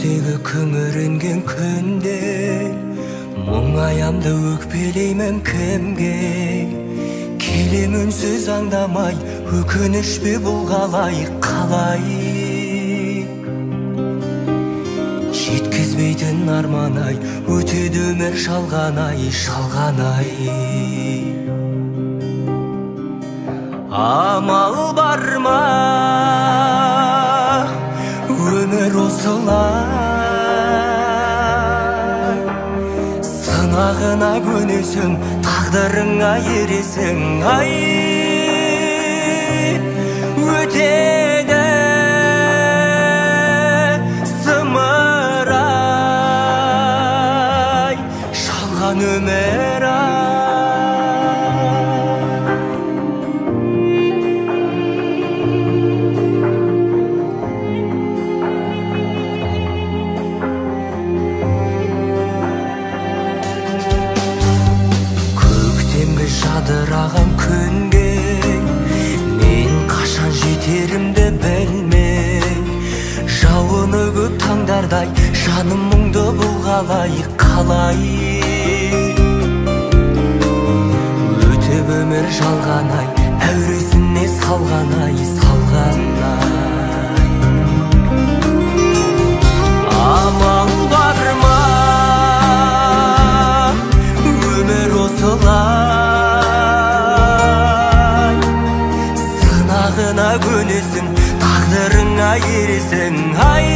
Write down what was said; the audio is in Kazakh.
Күздегі күңірінген күнде мұңаямды өкпелеймін кімге? Келем үнсіз аңдамай, өкініш пе бұл қалай? Жеткізбейтін арман-ай, өтеді өмір шалған-ай. Амал бар ма, өмір осылай? Сынағына көнесің, тағдырыңа ересің, ай. Өтеді зымырай, шалған өмір ай. Жадыраған күнге мен қашан жетерімді білмей, жауыны көп таңдардай жаным мұңды бұл қалай? Өтіп өмір жалған-ай, әуресіне салған-ай. Амал бар ма, өмір осылай? Сынағына көнесің, тағдырыңа ересің, ай.